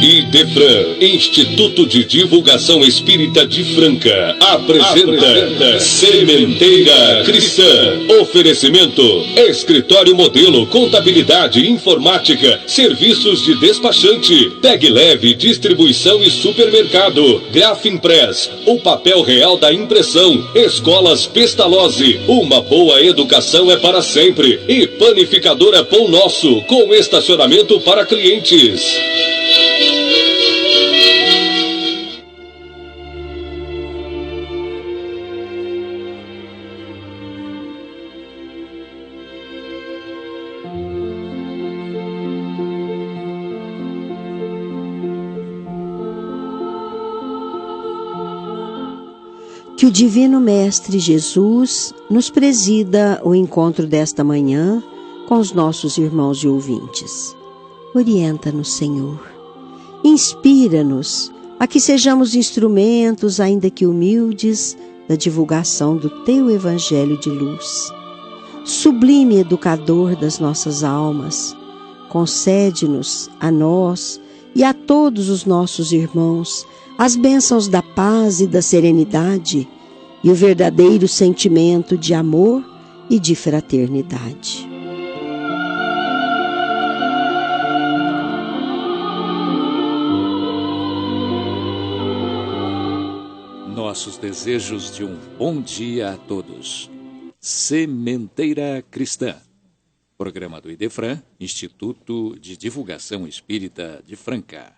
IDEFRAN, Instituto de Divulgação Espírita de Franca, apresenta Sementeira Cristã. Oferecimento: Escritório Modelo, Contabilidade, Informática, Serviços de Despachante, Tag Leve, Distribuição e Supermercado, Grafimpress, o papel real da impressão, Escolas Pestalozzi, uma boa educação é para sempre, e Panificadora Pão Nosso, com estacionamento para clientes. Que o Divino Mestre Jesus nos presida o encontro desta manhã com os nossos irmãos e ouvintes. Orienta-nos, Senhor. Inspira-nos a que sejamos instrumentos, ainda que humildes, da divulgação do Teu Evangelho de luz. Sublime Educador das nossas almas, concede-nos a nós e a todos os nossos irmãos as bênçãos da paz e da serenidade e o verdadeiro sentimento de amor e de fraternidade. Nossos desejos de um bom dia a todos. Sementeira Cristã. Programa do IDEFRAN, Instituto de Divulgação Espírita de Franca.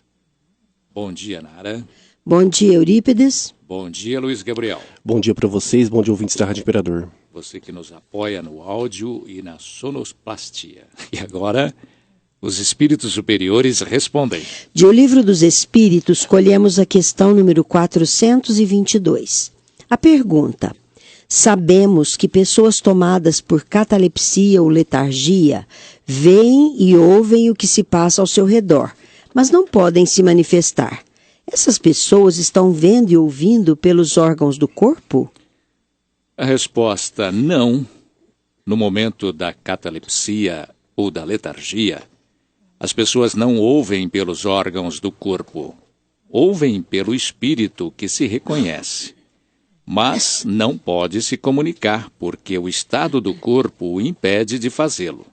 Bom dia, Nara. Bom dia, Eurípides. Bom dia, Luiz Gabriel. Bom dia para vocês, bom dia, ouvintes da Rádio Imperador. Você que nos apoia no áudio e na sonoplastia. E agora, os espíritos superiores respondem. De O Livro dos Espíritos, escolhemos a questão número 422. A pergunta: sabemos que pessoas tomadas por catalepsia ou letargia veem e ouvem o que se passa ao seu redor, mas não podem se manifestar. Essas pessoas estão vendo e ouvindo pelos órgãos do corpo? A resposta: não. No momento da catalepsia ou da letargia, as pessoas não ouvem pelos órgãos do corpo. Ouvem pelo espírito que se reconhece. Mas não pode se comunicar, porque o estado do corpo o impede de fazê-lo.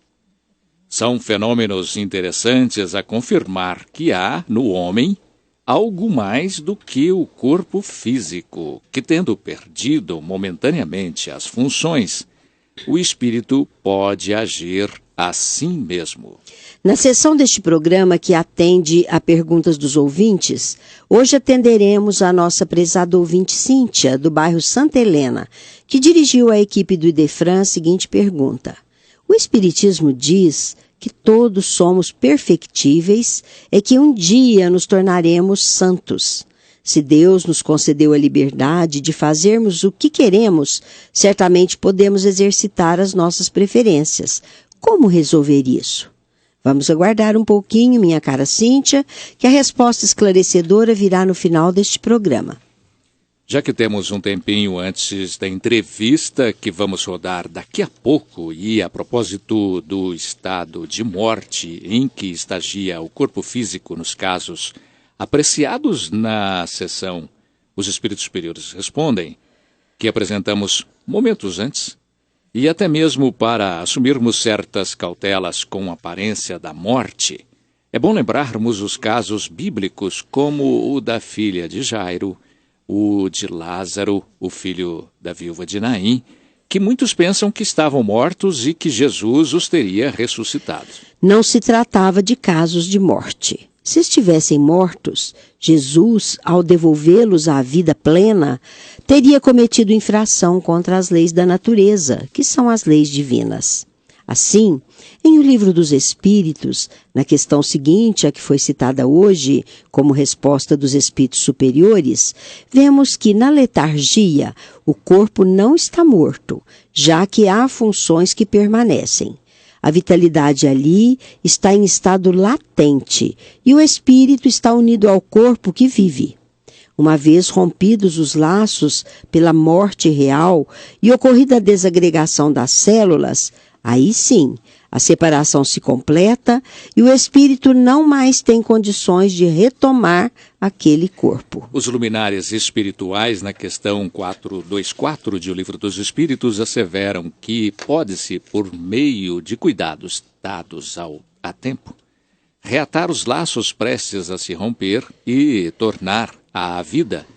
São fenômenos interessantes a confirmar que há, no homem, algo mais do que o corpo físico, que, tendo perdido momentaneamente as funções, o espírito pode agir assim mesmo. Na sessão deste programa que atende a perguntas dos ouvintes, hoje atenderemos a nossa prezada ouvinte Cíntia, do bairro Santa Helena, que dirigiu à equipe do IDEFRAN a seguinte pergunta: o Espiritismo diz que todos somos perfectíveis e que um dia nos tornaremos santos. Se Deus nos concedeu a liberdade de fazermos o que queremos, certamente podemos exercitar as nossas preferências. Como resolver isso? Vamos aguardar um pouquinho, minha cara Cíntia, que a resposta esclarecedora virá no final deste programa. Já que temos um tempinho antes da entrevista que vamos rodar daqui a pouco, e a propósito do estado de morte em que estagia o corpo físico nos casos apreciados na sessão Os Espíritos Superiores Respondem, que apresentamos momentos antes, e até mesmo para assumirmos certas cautelas com a aparência da morte, é bom lembrarmos os casos bíblicos como o da filha de Jairo, o de Lázaro, o filho da viúva de Naim, que muitos pensam que estavam mortos e que Jesus os teria ressuscitado. Não se tratava de casos de morte. Se estivessem mortos, Jesus, ao devolvê-los à vida plena, teria cometido infração contra as leis da natureza, que são as leis divinas. Assim, em O Livro dos Espíritos, na questão seguinte, a que foi citada hoje, como resposta dos espíritos superiores, vemos que na letargia o corpo não está morto, já que há funções que permanecem. A vitalidade ali está em estado latente e o espírito está unido ao corpo que vive. Uma vez rompidos os laços pela morte real e ocorrida a desagregação das células, aí sim, A separação se completa e o espírito não mais tem condições de retomar aquele corpo. Os luminares espirituais, na questão 424 de O Livro dos Espíritos, asseveram que pode-se, por meio de cuidados dados a tempo, reatar os laços prestes a se romper e tornar a vida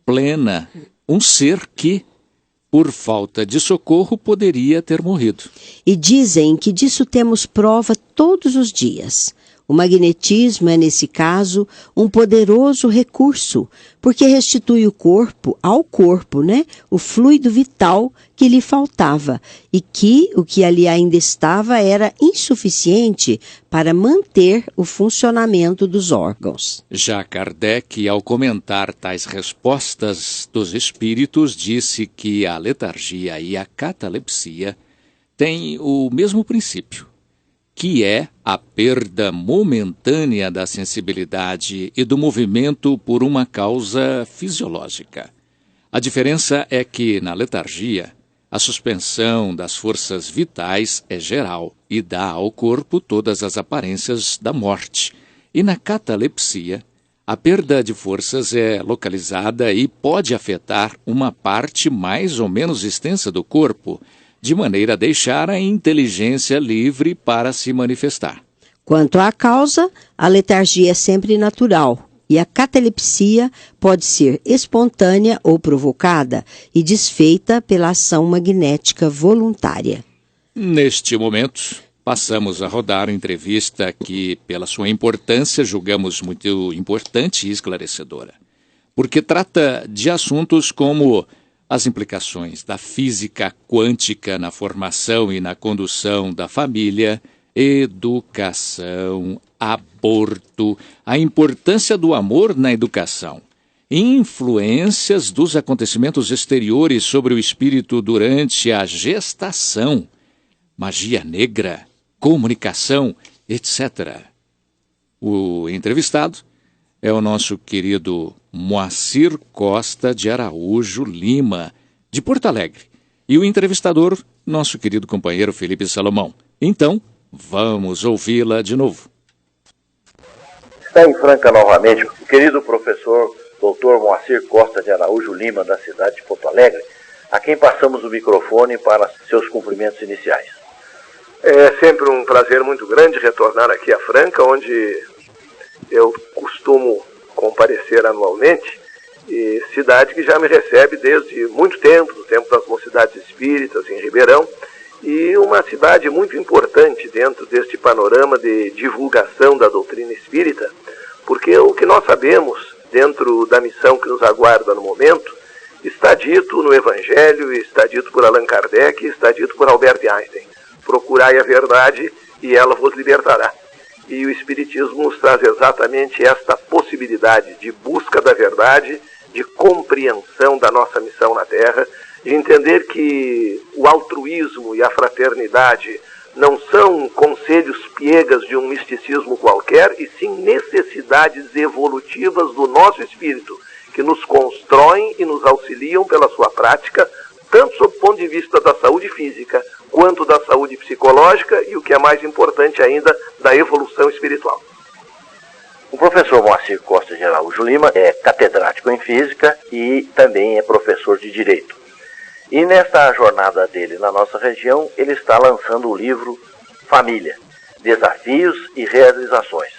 plena um ser que, por falta de socorro, poderia ter morrido. E dizem que disso temos prova todos os dias. O magnetismo é, nesse caso, um poderoso recurso, porque restitui ao corpo, o fluido vital que lhe faltava e que o que ali ainda estava era insuficiente para manter o funcionamento dos órgãos. Já Kardec, ao comentar tais respostas dos espíritos, disse que a letargia e a catalepsia têm o mesmo princípio, que é a perda momentânea da sensibilidade e do movimento por uma causa fisiológica. A diferença é que, na letargia, a suspensão das forças vitais é geral e dá ao corpo todas as aparências da morte. E na catalepsia, a perda de forças é localizada e pode afetar uma parte mais ou menos extensa do corpo, de maneira a deixar a inteligência livre para se manifestar. Quanto à causa, a letargia é sempre natural e a catalepsia pode ser espontânea ou provocada e desfeita pela ação magnética voluntária. Neste momento, passamos a rodar a entrevista que, pela sua importância, julgamos muito importante e esclarecedora, porque trata de assuntos como as implicações da física quântica na formação e na condução da família, educação, aborto, a importância do amor na educação, influências dos acontecimentos exteriores sobre o espírito durante a gestação, magia negra, comunicação, etc. O entrevistado é o nosso querido Moacir Costa de Araújo Lima, de Porto Alegre. E o entrevistador, nosso querido companheiro Felipe Salomão. Então, vamos ouvi-la de novo. Está em Franca novamente o querido professor Dr. Moacir Costa de Araújo Lima, da cidade de Porto Alegre, a quem passamos o microfone para seus cumprimentos iniciais. É sempre um prazer muito grande retornar aqui a Franca, onde eu costumo comparecer anualmente, e cidade que já me recebe desde muito tempo, do tempo das mocidades espíritas em Ribeirão, e uma cidade muito importante dentro deste panorama de divulgação da doutrina espírita, porque o que nós sabemos dentro da missão que nos aguarda no momento está dito no Evangelho, está dito por Allan Kardec, está dito por Albert Einstein: procurai a verdade e ela vos libertará. E o Espiritismo nos traz exatamente esta possibilidade de busca da verdade, de compreensão da nossa missão na Terra, de entender que o altruísmo e a fraternidade não são conselhos piegas de um misticismo qualquer, e sim necessidades evolutivas do nosso espírito, que nos constroem e nos auxiliam pela sua prática, tanto sob o ponto de vista da saúde física, quanto da saúde psicológica e, o que é mais importante ainda, da evolução espiritual. O professor Moacir Costa de Araújo Lima é catedrático em Física e também é professor de Direito. E nesta jornada dele na nossa região, ele está lançando o livro Família, Desafios e Realizações.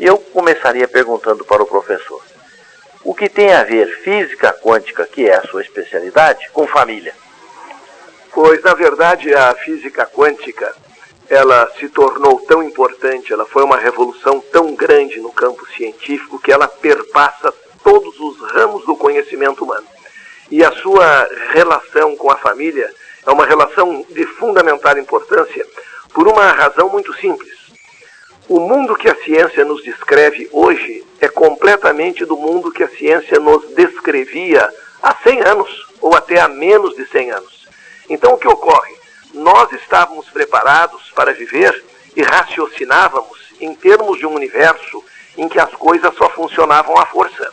E eu começaria perguntando para o professor: o que tem a ver física quântica, que é a sua especialidade, com família? Pois, na verdade, a física quântica, ela se tornou tão importante, ela foi uma revolução tão grande no campo científico, que ela perpassa todos os ramos do conhecimento humano. E a sua relação com a família é uma relação de fundamental importância, por uma razão muito simples. O mundo que a ciência nos descreve hoje é completamente do mundo que a ciência nos descrevia há 100 anos, ou até há menos de 100 anos. Então, o que ocorre? Nós estávamos preparados para viver e raciocinávamos em termos de um universo em que as coisas só funcionavam à força.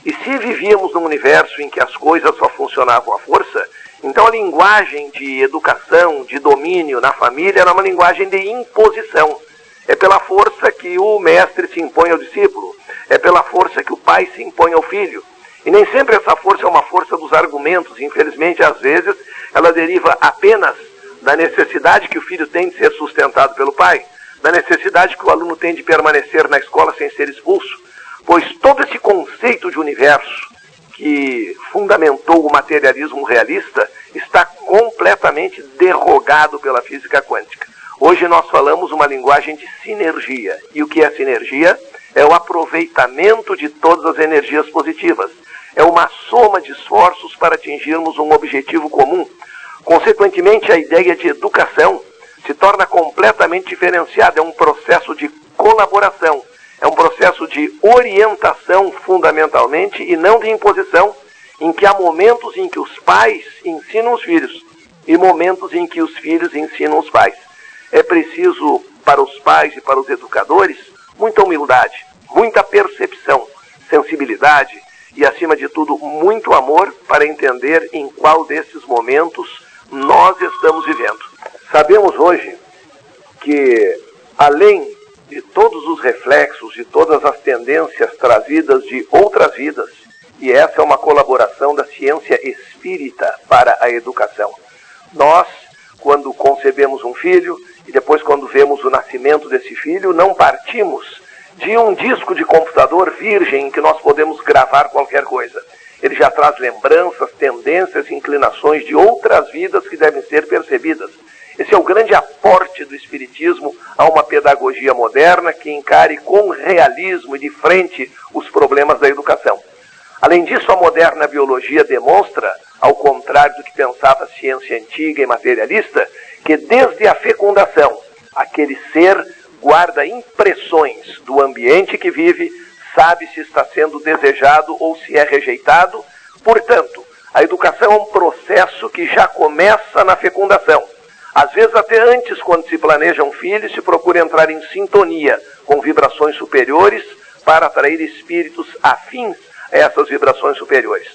E se vivíamos num universo em que as coisas só funcionavam à força, Então a linguagem de educação, de domínio na família era uma linguagem de imposição. É pela força que o mestre se impõe ao discípulo. É pela força que o pai se impõe ao filho. E nem sempre essa força é uma força dos argumentos. Infelizmente, às vezes, ela deriva apenas da necessidade que o filho tem de ser sustentado pelo pai, da necessidade que o aluno tem de permanecer na escola sem ser expulso. Pois todo esse conceito de universo que fundamentou o materialismo realista está completamente derrogado pela física quântica. Hoje nós falamos uma linguagem de sinergia. E o que é sinergia? É o aproveitamento de todas as energias positivas. É uma soma de esforços para atingirmos um objetivo comum. Consequentemente, a ideia de educação se torna completamente diferenciada. É um processo de colaboração. É um processo de orientação, fundamentalmente, e não de imposição, em que há momentos em que os pais ensinam os filhos e momentos em que os filhos ensinam os pais. É preciso, para os pais e para os educadores, muita humildade, muita percepção, sensibilidade e, acima de tudo, muito amor para entender em qual desses momentos nós estamos vivendo. Sabemos hoje que, além de todos os reflexos, de todas as tendências trazidas de outras vidas, e essa é uma colaboração da ciência espírita para a educação. Nós, quando concebemos um filho, e depois quando vemos o nascimento desse filho, não partimos de um disco de computador virgem em que nós podemos gravar qualquer coisa. Ele já traz lembranças, tendências, inclinações de outras vidas que devem ser percebidas. Esse é o grande aporte do Espiritismo a uma pedagogia moderna que encare com realismo e de frente os problemas da educação. Além disso, a moderna biologia demonstra, ao contrário do que pensava a ciência antiga e materialista, que desde a fecundação, aquele ser guarda impressões do ambiente que vive, sabe se está sendo desejado ou se é rejeitado. Portanto, a educação é um processo que já começa na fecundação. Às vezes até antes, quando se planeja um filho, se procura entrar em sintonia com vibrações superiores para atrair espíritos afins a essas vibrações superiores.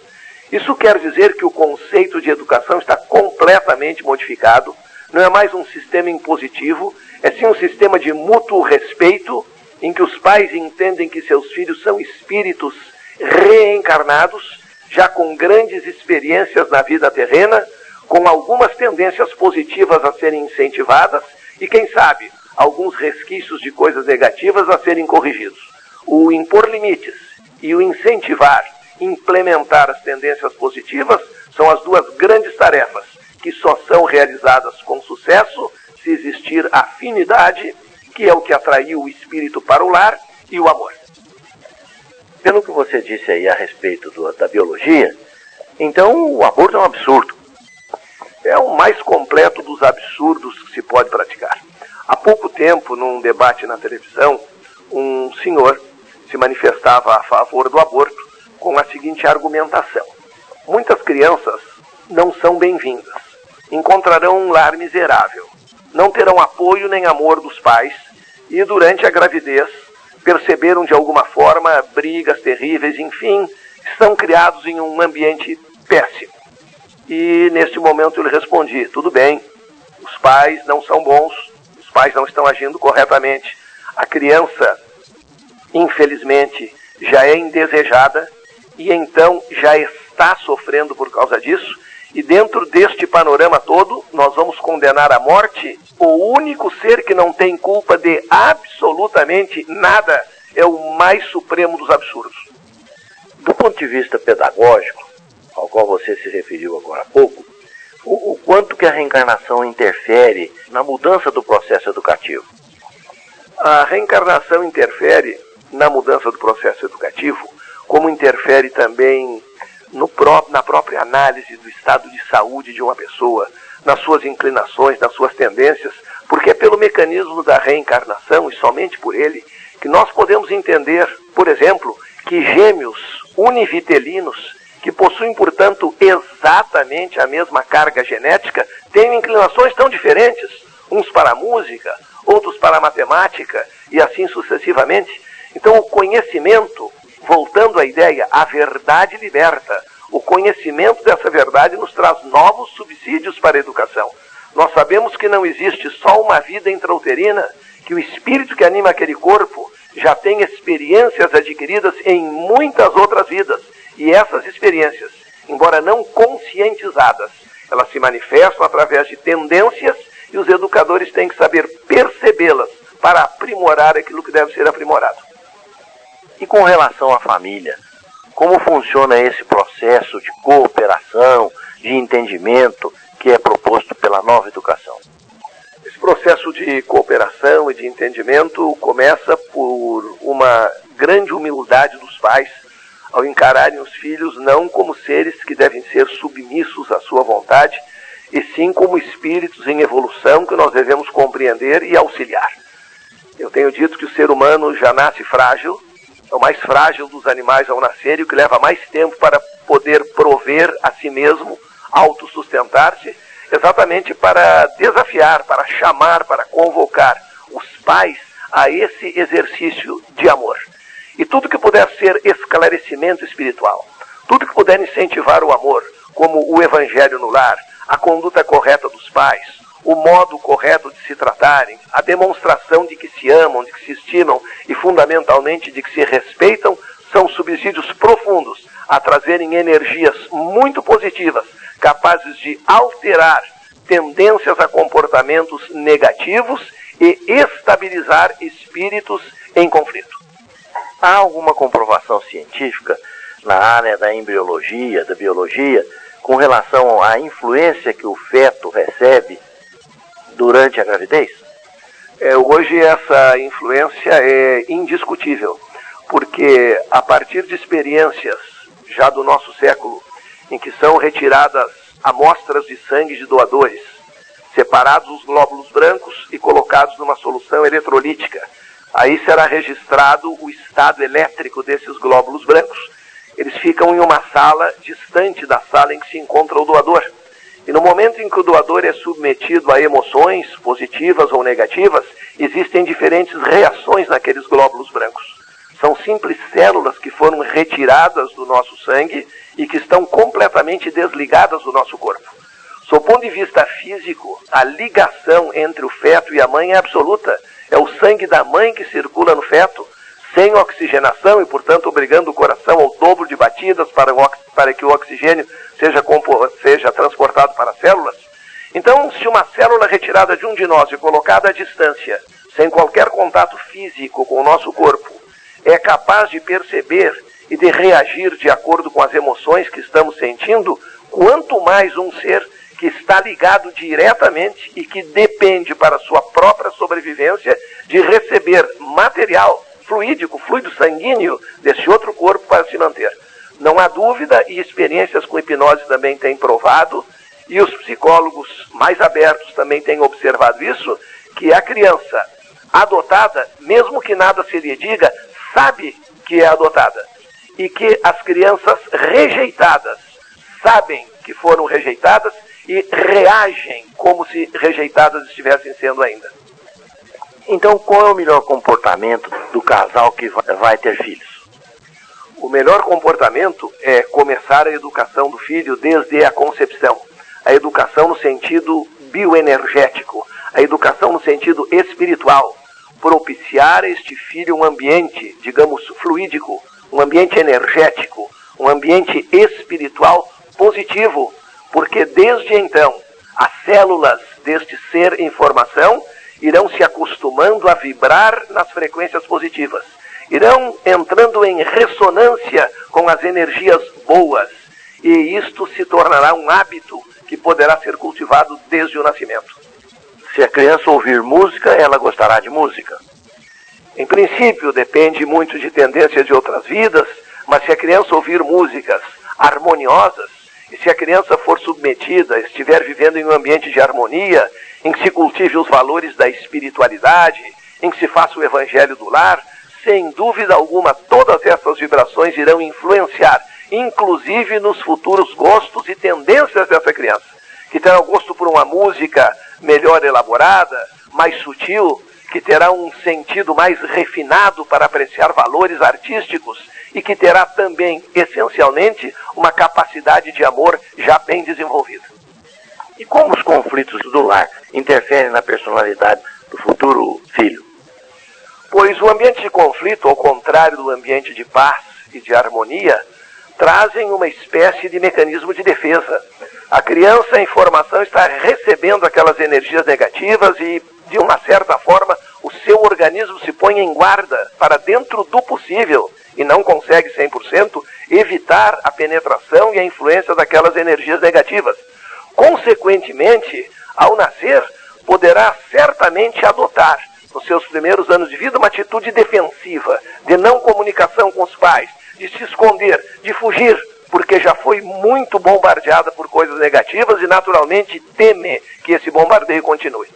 Isso quer dizer que o conceito de educação está completamente modificado. Não é mais um sistema impositivo, é sim um sistema de mútuo respeito, em que os pais entendem que seus filhos são espíritos reencarnados, já com grandes experiências na vida terrena, com algumas tendências positivas a serem incentivadas e, quem sabe, alguns resquícios de coisas negativas a serem corrigidos. O impor limites e o incentivar, implementar as tendências positivas são as duas grandes tarefas que só são realizadas com sucesso se existir afinidade, que é o que atraiu o espírito para o lar, e o amor. Pelo que você disse aí a respeito da biologia, então o aborto é um absurdo. É o mais completo dos absurdos que se pode praticar. Há pouco tempo, num debate na televisão, um senhor se manifestava a favor do aborto com a seguinte argumentação: muitas crianças não são bem-vindas, encontrarão um lar miserável, não terão apoio nem amor dos pais e durante a gravidez perceberam de alguma forma brigas terríveis, enfim, estão criados em um ambiente péssimo. E neste momento eu lhe respondi: tudo bem, os pais não são bons, os pais não estão agindo corretamente, a criança, infelizmente, já é indesejada e então já está sofrendo por causa disso, e dentro deste panorama todo nós vamos condenar à morte o único ser que não tem culpa de absolutamente nada. É o mais supremo dos absurdos. Do ponto de vista pedagógico, ao qual você se referiu agora há pouco, o quanto que a reencarnação interfere na mudança do processo educativo? A reencarnação interfere na mudança do processo educativo, como interfere também na própria análise do estado de saúde de uma pessoa, nas suas inclinações, nas suas tendências, porque é pelo mecanismo da reencarnação, e somente por ele, que nós podemos entender, por exemplo, que gêmeos univitelinos, que possuem, portanto, exatamente a mesma carga genética, têm inclinações tão diferentes, uns para a música, outros para a matemática, e assim sucessivamente. Então, o conhecimento, voltando à ideia, a verdade liberta. O conhecimento dessa verdade nos traz novos subsídios para a educação. Nós sabemos que não existe só uma vida intrauterina, que o espírito que anima aquele corpo já tem experiências adquiridas em muitas outras vidas. E essas experiências, embora não conscientizadas, elas se manifestam através de tendências e os educadores têm que saber percebê-las para aprimorar aquilo que deve ser aprimorado. E com relação à família, como funciona esse processo de cooperação, de entendimento que é proposto pela nova educação? Esse processo de cooperação e de entendimento começa por uma grande humildade dos pais ao encararem os filhos não como seres que devem ser submissos à sua vontade, e sim como espíritos em evolução que nós devemos compreender e auxiliar. Eu tenho dito que o ser humano já nasce frágil, é o mais frágil dos animais ao nascer e o que leva mais tempo para poder prover a si mesmo, autossustentar-se, exatamente para desafiar, para chamar, para convocar os pais a esse exercício de amor. E tudo que puder ser esclarecimento espiritual, tudo que puder incentivar o amor, como o evangelho no lar, a conduta correta dos pais, o modo correto de se tratarem, a demonstração de que se amam, de que se estimam e fundamentalmente de que se respeitam, são subsídios profundos a trazerem energias muito positivas, capazes de alterar tendências a comportamentos negativos e estabilizar espíritos em conflito. Há alguma comprovação científica na área da embriologia, da biologia, com relação à influência que o feto recebe durante a gravidez? Hoje essa influência é indiscutível, porque a partir de experiências já do nosso século, em que são retiradas amostras de sangue de doadores, separados os glóbulos brancos e colocados numa solução eletrolítica, aí será registrado o estado elétrico desses glóbulos brancos. Eles ficam em uma sala distante da sala em que se encontra o doador. E no momento em que o doador é submetido a emoções positivas ou negativas, existem diferentes reações naqueles glóbulos brancos. São simples células que foram retiradas do nosso sangue e que estão completamente desligadas do nosso corpo. Sob o ponto de vista físico, a ligação entre o feto e a mãe é absoluta. É o sangue da mãe que circula no feto, sem oxigenação e, portanto, obrigando o coração ao dobro de batidas para que o oxigênio seja transportado para as células. Então, se uma célula retirada de um de nós e colocada à distância, sem qualquer contato físico com o nosso corpo, é capaz de perceber e de reagir de acordo com as emoções que estamos sentindo, quanto mais um ser que está ligado diretamente e que depende para sua própria sobrevivência de receber material fluídico, fluido sanguíneo desse outro corpo para se manter. Não há dúvida, e experiências com hipnose também têm provado, e os psicólogos mais abertos também têm observado isso, que a criança adotada, mesmo que nada se lhe diga, sabe que é adotada. E que as crianças rejeitadas sabem que foram rejeitadas e reagem como se rejeitadas estivessem sendo ainda. Então, qual é o melhor comportamento do casal que vai ter filhos? O melhor comportamento é começar a educação do filho desde a concepção. A educação no sentido bioenergético, a educação no sentido espiritual. Propiciar a este filho um ambiente, digamos, fluídico, um ambiente energético, um ambiente espiritual positivo, porque desde então as células deste ser em formação irão se acostumando a vibrar nas frequências positivas, irão entrando em ressonância com as energias boas, e isto se tornará um hábito que poderá ser cultivado desde o nascimento. Se a criança ouvir música, ela gostará de música? Em princípio, depende muito de tendências de outras vidas, mas se a criança ouvir músicas harmoniosas, e se a criança for submetida, estiver vivendo em um ambiente de harmonia, em que se cultive os valores da espiritualidade, em que se faça o evangelho do lar, sem dúvida alguma, todas essas vibrações irão influenciar, inclusive nos futuros gostos e tendências dessa criança, que terá o gosto por uma música melhor elaborada, mais sutil, que terá um sentido mais refinado para apreciar valores artísticos e que terá também, essencialmente, uma capacidade de amor já bem desenvolvida. E como os conflitos do lar interferem na personalidade do futuro filho? Pois o ambiente de conflito, ao contrário do ambiente de paz e de harmonia, trazem uma espécie de mecanismo de defesa. A criança em formação está recebendo aquelas energias negativas e, de uma certa forma, o seu organismo se põe em guarda para, dentro do possível, e não consegue 100%, evitar a penetração e a influência daquelas energias negativas. Consequentemente, ao nascer, poderá certamente adotar, nos seus primeiros anos de vida, uma atitude defensiva, de não comunicação com os pais, de se esconder, de fugir, porque já foi muito bombardeada por coisas negativas e, naturalmente, teme que esse bombardeio continue.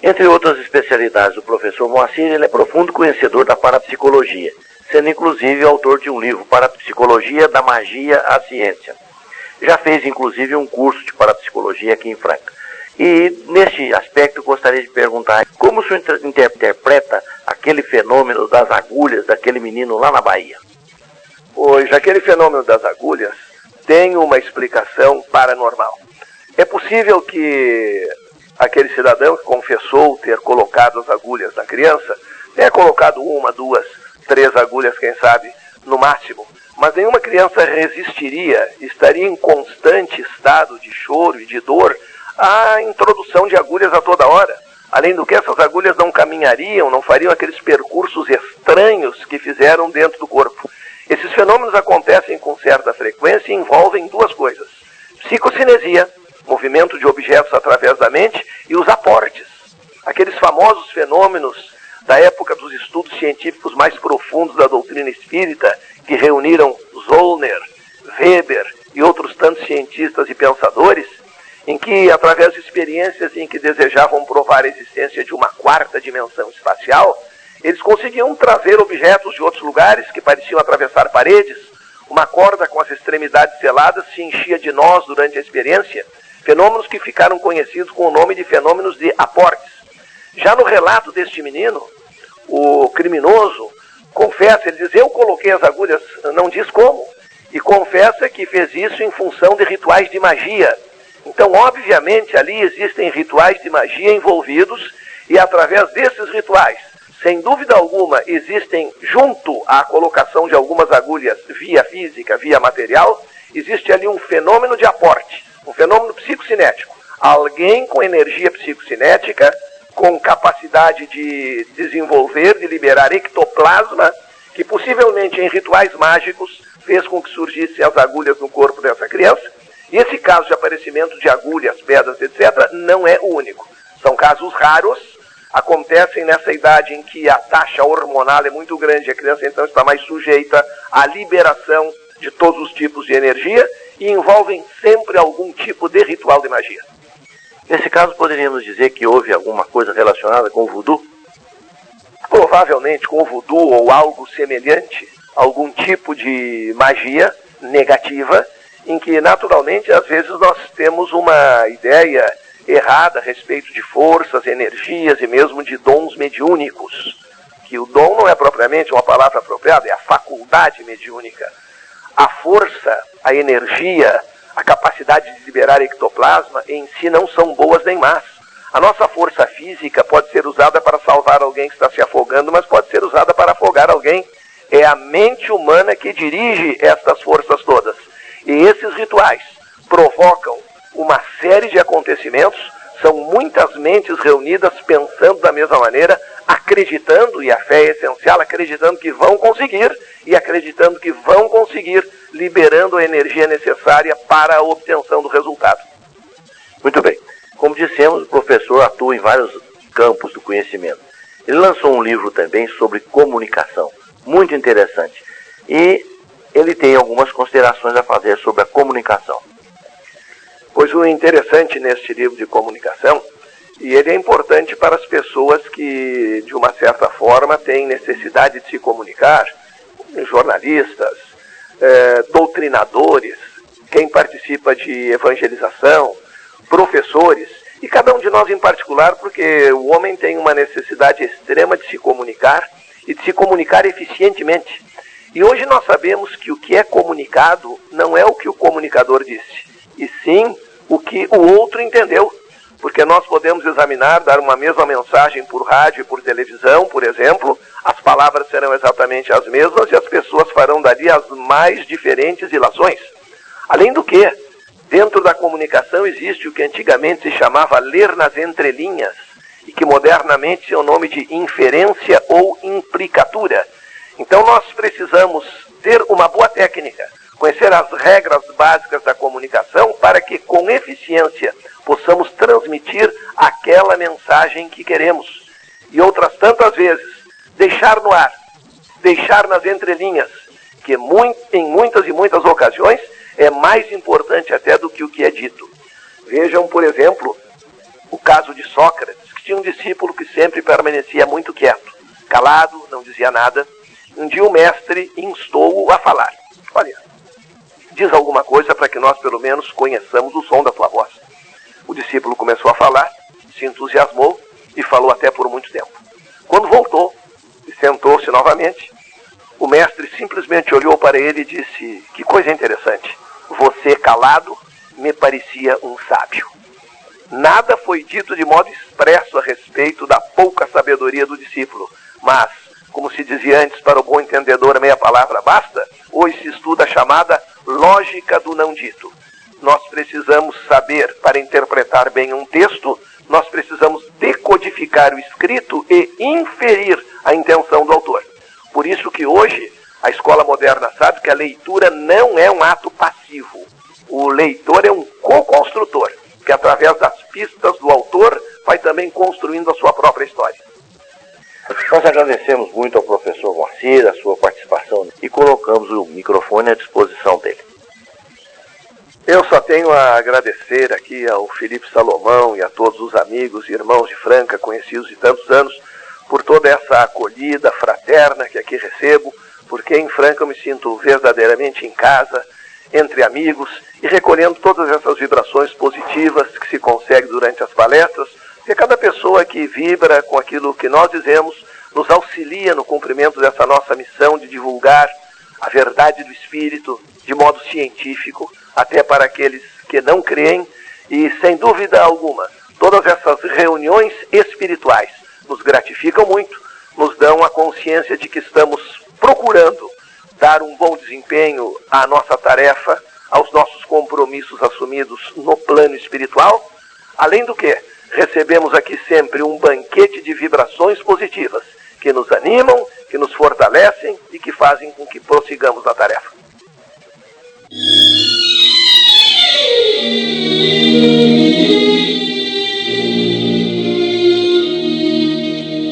Entre outras especialidades do professor Moacir, ele é profundo conhecedor da parapsicologia, sendo inclusive autor de um livro, Parapsicologia, da Magia à Ciência. Já fez inclusive um curso de parapsicologia aqui em Franca. E neste aspecto gostaria de perguntar como o senhor interpreta aquele fenômeno das agulhas daquele menino lá na Bahia? Pois aquele fenômeno das agulhas tem uma explicação paranormal. É possível que aquele cidadão que confessou ter colocado as agulhas na criança tenha colocado 1, 2, 3 agulhas, quem sabe, no máximo. Mas nenhuma criança resistiria, estaria em constante estado de choro e de dor à introdução de agulhas a toda hora. Além do que, essas agulhas não caminhariam, não fariam aqueles percursos estranhos que fizeram dentro do corpo. Esses fenômenos acontecem com certa frequência e envolvem 2 coisas: psicocinesia, movimento de objetos através da mente, e os aportes. Aqueles famosos fenômenos da época dos estudos científicos mais profundos da doutrina espírita, que reuniram Zollner, Weber e outros tantos cientistas e pensadores, em que, através de experiências em que desejavam provar a existência de uma 4ª dimensão espacial, eles conseguiam trazer objetos de outros lugares que pareciam atravessar paredes. Uma corda com as extremidades seladas se enchia de nós durante a experiência, fenômenos que ficaram conhecidos com o nome de fenômenos de aportes. Já no relato deste menino, o criminoso confessa, ele diz: eu coloquei as agulhas, não diz como, e confessa que fez isso em função de rituais de magia. Então, obviamente, ali existem rituais de magia envolvidos, e através desses rituais, sem dúvida alguma, existem, junto à colocação de algumas agulhas via física, via material, existe ali um fenômeno de aporte, um fenômeno psicocinético. Alguém com energia psicocinética, com capacidade de desenvolver, de liberar ectoplasma, que possivelmente em rituais mágicos fez com que surgissem as agulhas no corpo dessa criança. E esse caso de aparecimento de agulhas, pedras, etc., não é o único. São casos raros, acontecem nessa idade em que a taxa hormonal é muito grande, a criança então está mais sujeita à liberação de todos os tipos de energia e envolvem sempre algum tipo de ritual de magia. Nesse caso, poderíamos dizer que houve alguma coisa relacionada com o voodoo? Provavelmente com o voodoo ou algo semelhante, algum tipo de magia negativa, em que naturalmente às vezes nós temos uma ideia errada a respeito de forças, energias e mesmo de dons mediúnicos, que o dom não é propriamente uma palavra apropriada, é a faculdade mediúnica. A força, a energia, a capacidade de liberar ectoplasma em si não são boas nem más. A nossa força física pode ser usada para salvar alguém que está se afogando, mas pode ser usada para afogar alguém. É a mente humana que dirige estas forças todas. E esses rituais provocam uma série de acontecimentos, são muitas mentes reunidas pensando da mesma maneira, acreditando, e a fé é essencial, acreditando que vão conseguir, e acreditando que vão conseguir, liberando a energia necessária para a obtenção do resultado. Muito bem. Como dissemos, o professor atua em vários campos do conhecimento. Ele lançou um livro também sobre comunicação, muito interessante. E ele tem algumas considerações a fazer sobre a comunicação. Pois o interessante neste livro de comunicação, e ele é importante para as pessoas que, de uma certa forma, têm necessidade de se comunicar, jornalistas, doutrinadores, quem participa de evangelização, professores, e cada um de nós em particular, porque o homem tem uma necessidade extrema de se comunicar e de se comunicar eficientemente. E hoje nós sabemos que o que é comunicado não é o que o comunicador disse, e sim o que o outro entendeu. Porque nós podemos examinar, dar uma mesma mensagem por rádio e por televisão, por exemplo, as palavras serão exatamente as mesmas e as pessoas farão dali as mais diferentes ilações. Além do que, dentro da comunicação existe o que antigamente se chamava ler nas entrelinhas e que modernamente tem o nome de inferência ou implicatura. Então nós precisamos ter uma boa técnica, conhecer as regras básicas da comunicação para que com eficiência possamos transmitir aquela mensagem que queremos. E outras tantas vezes, deixar no ar, deixar nas entrelinhas, que em muitas e muitas ocasiões é mais importante até do que o que é dito. Vejam, por exemplo, o caso de Sócrates, que tinha um discípulo que sempre permanecia muito quieto, calado, não dizia nada. Um dia o mestre instou-o a falar. Olha, diz alguma coisa para que nós pelo menos conheçamos o som da tua voz. O discípulo começou a falar, se entusiasmou e falou até por muito tempo. Quando voltou e sentou-se novamente, o mestre simplesmente olhou para ele e disse: que coisa interessante, você calado me parecia um sábio. Nada foi dito de modo expresso a respeito da pouca sabedoria do discípulo, mas, como se dizia antes, para o bom entendedor meia palavra basta, hoje se estuda a chamada lógica do não dito. Nós precisamos saber, para interpretar bem um texto, nós precisamos decodificar o escrito e inferir a intenção do autor. Por isso que hoje a escola moderna sabe que a leitura não é um ato passivo. O leitor é um co-construtor, que através das pistas do autor vai também construindo a sua própria história. Nós agradecemos muito ao professor Moacir a sua participação e colocamos o microfone à disposição dele. Eu só tenho a agradecer aqui ao Felipe Salomão e a todos os amigos e irmãos de Franca, conhecidos de tantos anos, por toda essa acolhida fraterna que aqui recebo, porque em Franca eu me sinto verdadeiramente em casa, entre amigos, e recolhendo todas essas vibrações positivas que se consegue durante as palestras, porque cada pessoa que vibra com aquilo que nós dizemos nos auxilia no cumprimento dessa nossa missão de divulgar a verdade do Espírito de modo científico, até para aqueles que não creem, e sem dúvida alguma, todas essas reuniões espirituais nos gratificam muito, nos dão a consciência de que estamos procurando dar um bom desempenho à nossa tarefa, aos nossos compromissos assumidos no plano espiritual, além do que recebemos aqui sempre um banquete de vibrações positivas, que nos animam, que nos fortalecem e que fazem com que prossigamos na tarefa.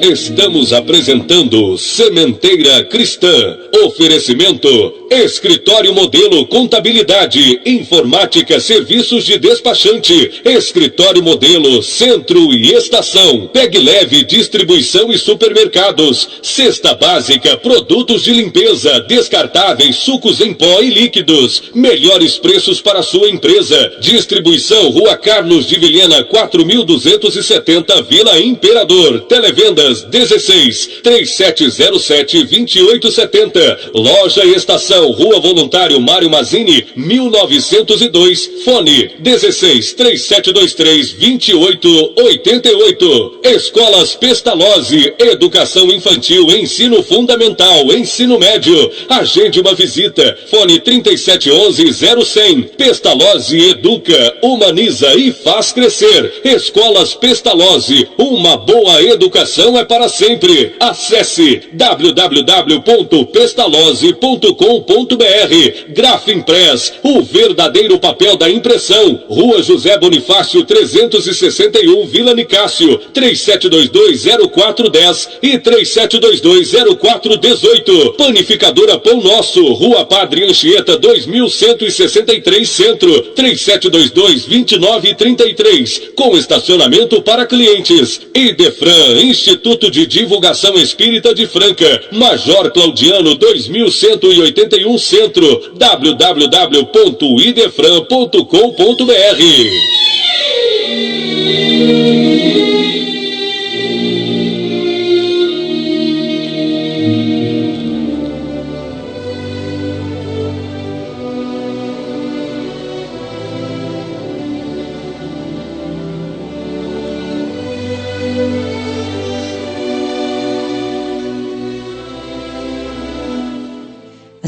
Estamos apresentando Sementeira Cristã. Oferecimento: Escritório Modelo Contabilidade, Informática, Serviços de Despachante, Escritório Modelo Centro e Estação, Pegue Leve Distribuição e Supermercados, Cesta Básica, Produtos de Limpeza, Descartáveis, Sucos em Pó e Líquidos, melhores preços para sua empresa. Distribuição: Rua Carlos de Vilhena 4270, Vila Imperador. Televendas 16 3707 2870. Loja e Estação, Rua Voluntário Mário Mazzini 1902. Fone 16 3723 2888. Escolas Pestalozzi, Educação Infantil, Ensino Fundamental, Ensino Médio. Agende uma visita. Fone 3711-0100. Pestalozzi educa, humaniza e faz crescer. Escolas Pestalozzi, uma boa educação é para sempre. Acesse www.pestalozzi.com.br. Grafimpress, o verdadeiro papel da impressão. Rua José Bonifácio 361, Vila Nicásio, 3722-0410 e 3722-0418. Panificadora Pão Nosso, Rua Padre Anchieta 2163 Centro, 3722-2933, com estacionamento para clientes. Idefran, Instituto de Divulgação Espírita de Franca, Major Claudiano 2181 Centro, www.idefran.com.br.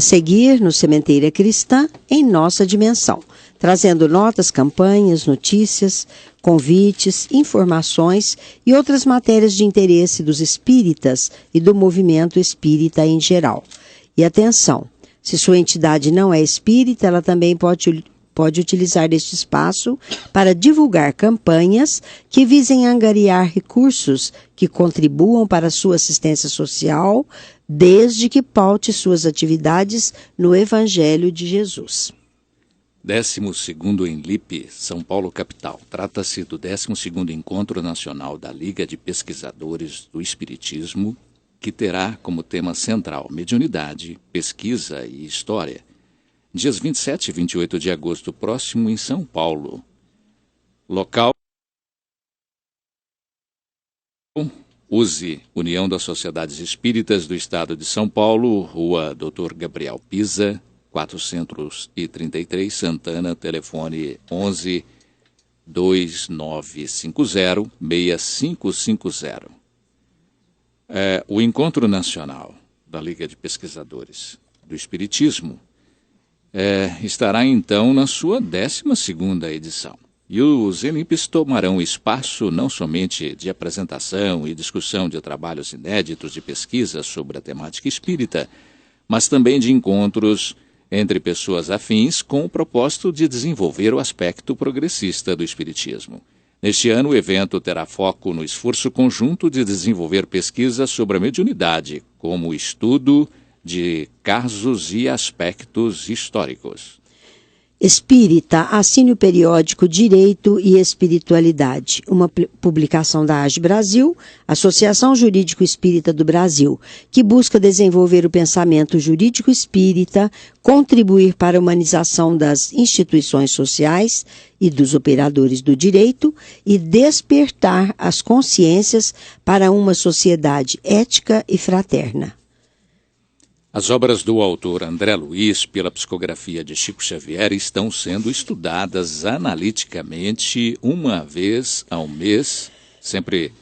A seguir, no Sementeira Cristã, em nossa dimensão, trazendo notas, campanhas, notícias, convites, informações e outras matérias de interesse dos espíritas e do movimento espírita em geral. E atenção, se sua entidade não é espírita, ela também pode utilizar este espaço para divulgar campanhas que visem angariar recursos que contribuam para a sua assistência social, desde que paute suas atividades no Evangelho de Jesus. 12º em Lipe, São Paulo, capital. Trata-se do 12º Encontro Nacional da Liga de Pesquisadores do Espiritismo, que terá como tema central mediunidade, pesquisa e história. Dias 27 e 28 de agosto próximo em São Paulo. Local: USE, União das Sociedades Espíritas do Estado de São Paulo, Rua Dr. Gabriel Pisa, 433, Santana, telefone 11 2950 6550. O Encontro Nacional da Liga de Pesquisadores do Espiritismo estará então na sua 12ª edição. E os ENIPs tomarão espaço não somente de apresentação e discussão de trabalhos inéditos de pesquisa sobre a temática espírita, mas também de encontros entre pessoas afins com o propósito de desenvolver o aspecto progressista do espiritismo. Neste ano, o evento terá foco no esforço conjunto de desenvolver pesquisas sobre a mediunidade, como estudo de casos e aspectos históricos. Espírita, assine o periódico Direito e Espiritualidade, uma publicação da AGE Brasil, Associação Jurídico Espírita do Brasil, que busca desenvolver o pensamento jurídico espírita, contribuir para a humanização das instituições sociais e dos operadores do direito e despertar as consciências para uma sociedade ética e fraterna. As obras do autor André Luiz, pela psicografia de Chico Xavier, estão sendo estudadas analiticamente uma vez ao mês, sempre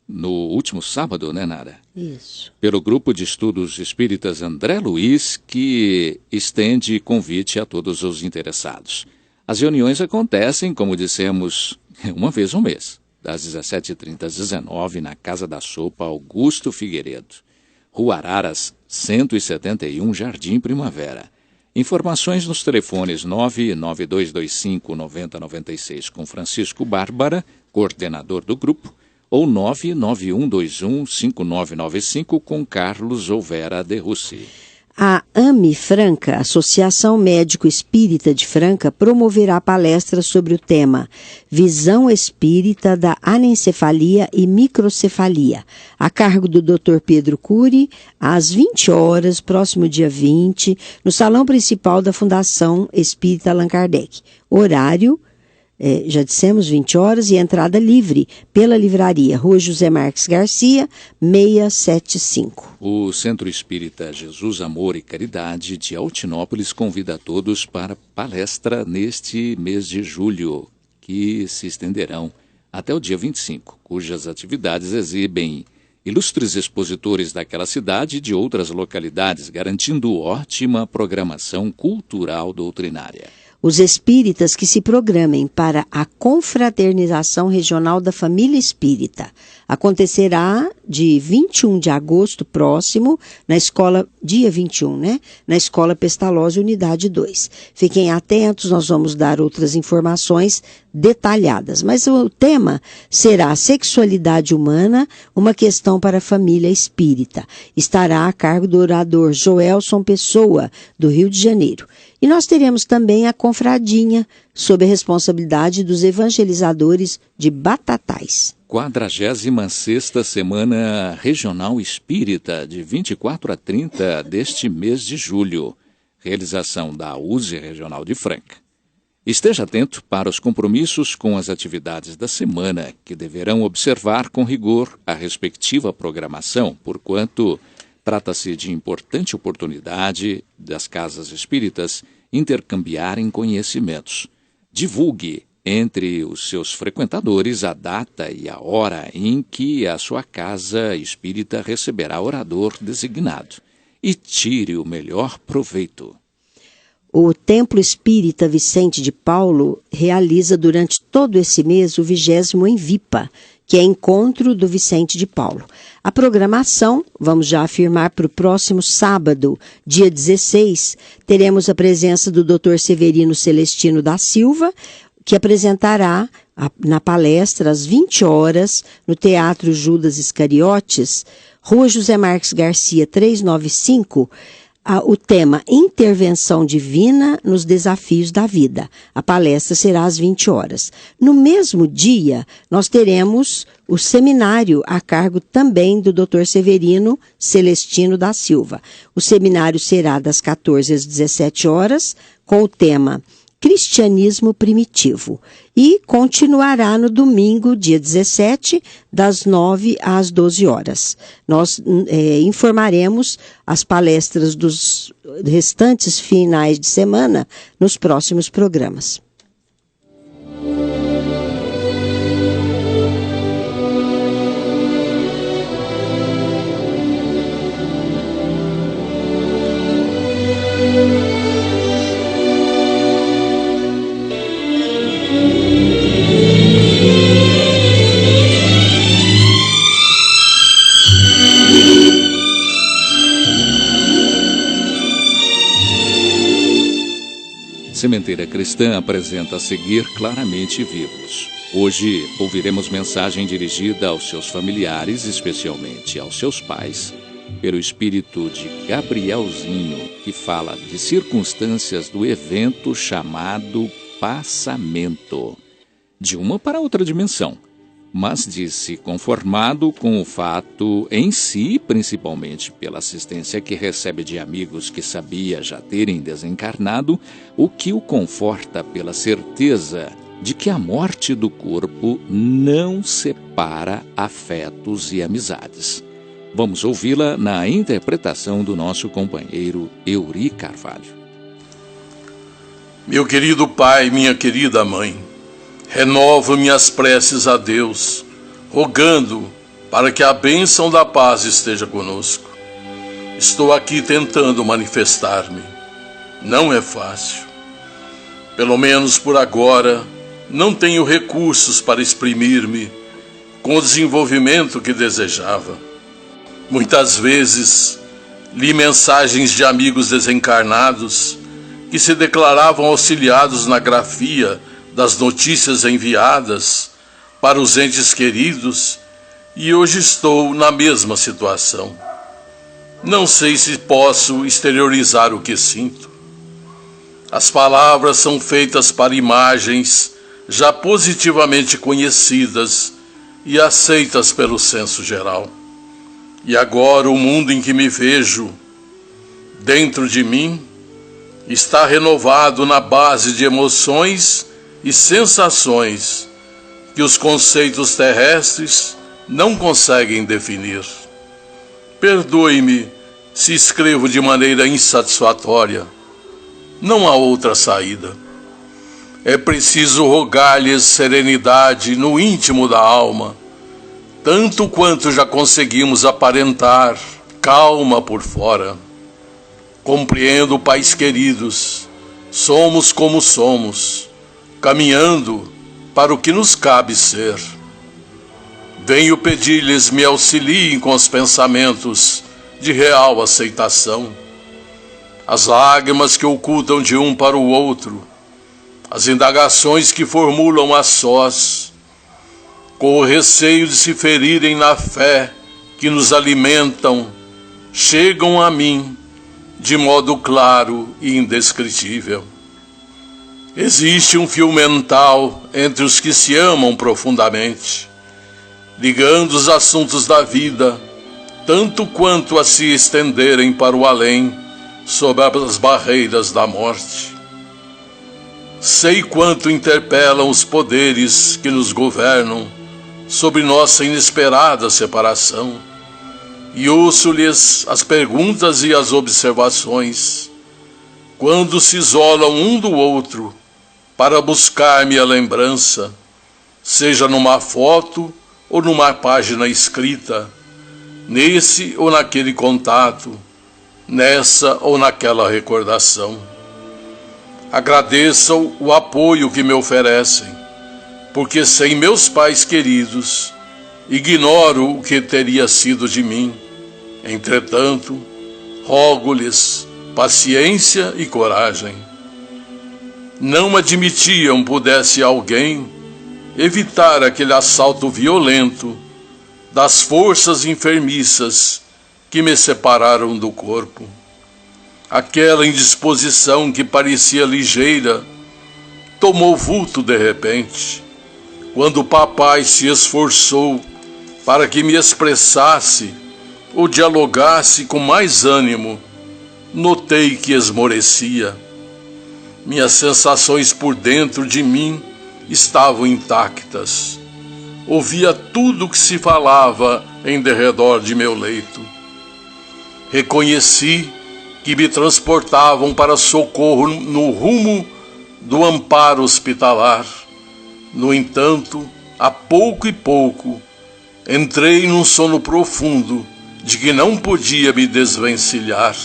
no último sábado, né, Nara? Isso. Pelo Grupo de Estudos Espíritas André Luiz, que estende convite a todos os interessados. As reuniões acontecem, como dissemos, uma vez ao mês, das 17h30 às 19h, na Casa da Sopa Augusto Figueiredo, Rua Araras, 171, Jardim Primavera. Informações nos telefones 99225-9096 com Francisco Bárbara, coordenador do grupo, ou 99121-5995 com Carlos Olvera de Russi. A AME Franca, Associação Médico Espírita de Franca, promoverá palestras sobre o tema Visão Espírita da Anencefalia e Microcefalia, a cargo do Dr. Pedro Cury, às 20 horas, próximo dia 20, no salão principal da Fundação Espírita Allan Kardec. Horário, já dissemos, 20 horas, e entrada livre pela livraria Rua José Marques Garcia, 675. O Centro Espírita Jesus, Amor e Caridade de Altinópolis convida a todos para palestra neste mês de julho, que se estenderão até o dia 25, cujas atividades exibem ilustres expositores daquela cidade e de outras localidades, garantindo ótima programação cultural doutrinária. Os espíritas que se programem para a confraternização regional da família espírita acontecerá de 21 de agosto próximo, na escola, dia 21, né? Na Escola Pestalozzi, Unidade 2. Fiquem atentos, nós vamos dar outras informações detalhadas. Mas o tema será Sexualidade Humana, uma questão para a família espírita. Estará a cargo do orador Joelson Pessoa, do Rio de Janeiro. E nós teremos também a confradinha, sob a responsabilidade dos evangelizadores de Batatais. 46ª Semana Regional Espírita, de 24 a 30 deste mês de julho. Realização da USE Regional de Franca. Esteja atento para os compromissos com as atividades da semana, que deverão observar com rigor a respectiva programação, porquanto trata-se de importante oportunidade das casas espíritas intercambiarem conhecimentos. Divulgue entre os seus frequentadores a data e a hora em que a sua casa espírita receberá orador designado. e tire o melhor proveito. O Templo Espírita Vicente de Paulo realiza durante todo esse mês o 20º Envipa, que é Encontro do Vicente de Paulo. A programação, vamos já afirmar, para o próximo sábado, dia 16, teremos a presença do Dr. Severino Celestino da Silva, que apresentará na palestra às 20 horas, no Teatro Judas Iscariotes, Rua José Marques Garcia 395, o tema Intervenção Divina nos Desafios da Vida. A palestra será às 20 horas. No mesmo dia, nós teremos o seminário a cargo também do Dr. Severino Celestino da Silva. O seminário será das 14 às 17 horas, com o tema Cristianismo Primitivo. E continuará no domingo, dia 17, das 9 às 12 horas. Nós informaremos as palestras dos restantes finais de semana nos próximos programas. Sementeira Cristã apresenta a seguir Claramente Vivos. Hoje ouviremos mensagem dirigida aos seus familiares, especialmente aos seus pais, pelo espírito de Gabrielzinho, que fala de circunstâncias do evento chamado passamento, de uma para outra dimensão, mas disse conformado com o fato em si, principalmente pela assistência que recebe de amigos que sabia já terem desencarnado, o que o conforta pela certeza de que a morte do corpo não separa afetos e amizades. Vamos ouvi-la na interpretação do nosso companheiro Euri Carvalho. Meu querido pai, minha querida mãe, renovo minhas preces a Deus, rogando para que a bênção da paz esteja conosco. Estou aqui tentando manifestar-me. Não é fácil. Pelo menos por agora, não tenho recursos para exprimir-me com o desenvolvimento que desejava. Muitas vezes, li mensagens de amigos desencarnados que se declaravam auxiliados na grafia das notícias enviadas para os entes queridos, e hoje estou na mesma situação. Não sei se posso exteriorizar o que sinto. As palavras são feitas para imagens já positivamente conhecidas e aceitas pelo senso geral. E agora o mundo em que me vejo, dentro de mim, está renovado na base de emoções e sensações que os conceitos terrestres não conseguem definir. Perdoe-me se escrevo de maneira insatisfatória. Não há outra saída. É preciso rogar-lhes serenidade no íntimo da alma, tanto quanto já conseguimos aparentar calma por fora. Compreendo, pais queridos, somos como somos, caminhando para o que nos cabe ser. Venho pedir-lhes me auxiliem com os pensamentos de real aceitação, as lágrimas que ocultam de um para o outro, as indagações que formulam a sós, com o receio de se ferirem na fé que nos alimentam, chegam a mim de modo claro e indescritível. Existe um fio mental entre os que se amam profundamente, ligando os assuntos da vida, tanto quanto a se estenderem para o além, sob as barreiras da morte. Sei quanto interpelam os poderes que nos governam sobre nossa inesperada separação, e ouço-lhes as perguntas e as observações, quando se isolam um do outro para buscar-me a lembrança, seja numa foto ou numa página escrita, nesse ou naquele contato, nessa ou naquela recordação. Agradeçam o apoio que me oferecem, porque sem meus pais queridos, ignoro o que teria sido de mim. Entretanto, rogo-lhes paciência e coragem. Não admitiam pudesse alguém evitar aquele assalto violento das forças enfermiças que me separaram do corpo. Aquela indisposição que parecia ligeira tomou vulto de repente, quando o papai se esforçou para que me expressasse ou dialogasse com mais ânimo. Notei que esmorecia. Minhas sensações por dentro de mim estavam intactas. Ouvia tudo o que se falava em derredor de meu leito. Reconheci que me transportavam para socorro no rumo do amparo hospitalar. No entanto, a pouco e pouco, entrei num sono profundo de que não podia me desvencilhar.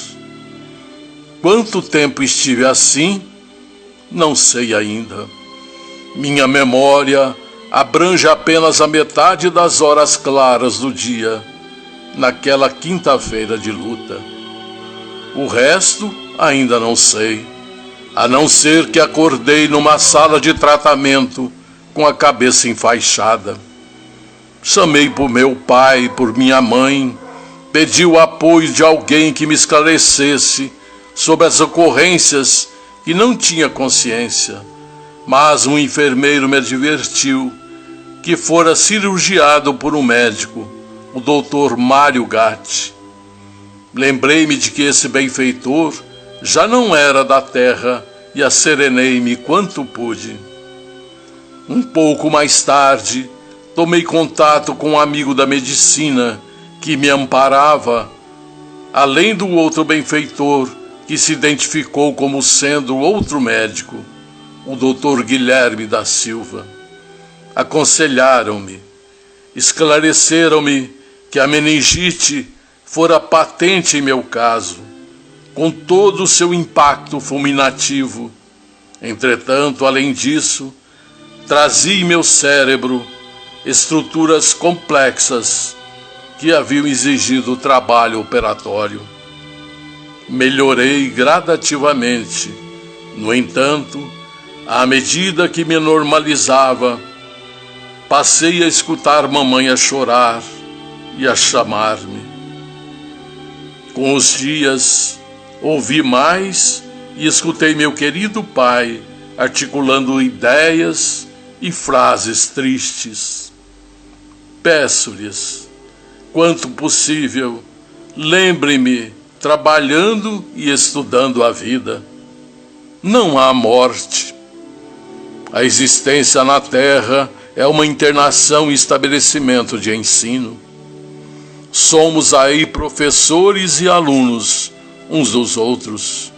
Quanto tempo estive assim, não sei ainda. Minha memória abrange apenas a metade das horas claras do dia, naquela quinta-feira de luta. O resto ainda não sei, a não ser que acordei numa sala de tratamento com a cabeça enfaixada. Chamei por meu pai, por minha mãe, pedi o apoio de alguém que me esclarecesse sobre as ocorrências que não tinha consciência, mas um enfermeiro me advertiu que fora cirurgiado por um médico, o Dr. Mário Gatti. Lembrei-me de que esse benfeitor já não era da terra e asserenei-me quanto pude. Um pouco mais tarde, tomei contato com um amigo da medicina que me amparava, além do outro benfeitor que se identificou como sendo outro médico, o Dr. Guilherme da Silva. Aconselharam-me, esclareceram-me que a meningite fora patente em meu caso, com todo o seu impacto fulminativo. Entretanto, além disso, trazia em meu cérebro estruturas complexas que haviam exigido trabalho operatório. Melhorei gradativamente. No entanto, à medida que me normalizava, passei a escutar mamãe a chorar e a chamar-me. Com os dias, ouvi mais e escutei meu querido pai articulando ideias e frases tristes. Peço-lhes, quanto possível, lembre-me trabalhando e estudando a vida. Não há morte. A existência na Terra é uma internação e estabelecimento de ensino. Somos aí professores e alunos, uns dos outros.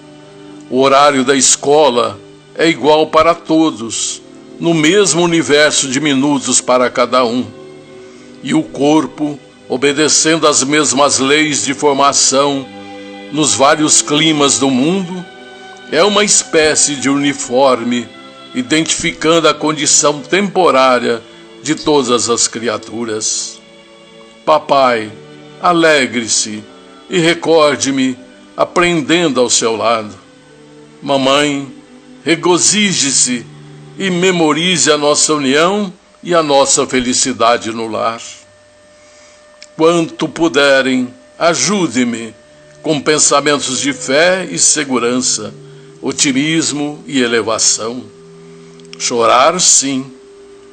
O horário da escola é igual para todos, no mesmo universo de minutos para cada um. E o corpo, obedecendo às mesmas leis de formação nos vários climas do mundo, é uma espécie de uniforme, identificando a condição temporária de todas as criaturas. Papai, alegre-se e recorde-me aprendendo ao seu lado. Mamãe, regozije-se e memorize a nossa união e a nossa felicidade no lar. Quanto puderem, ajude-me com pensamentos de fé e segurança, otimismo e elevação. Chorar, sim,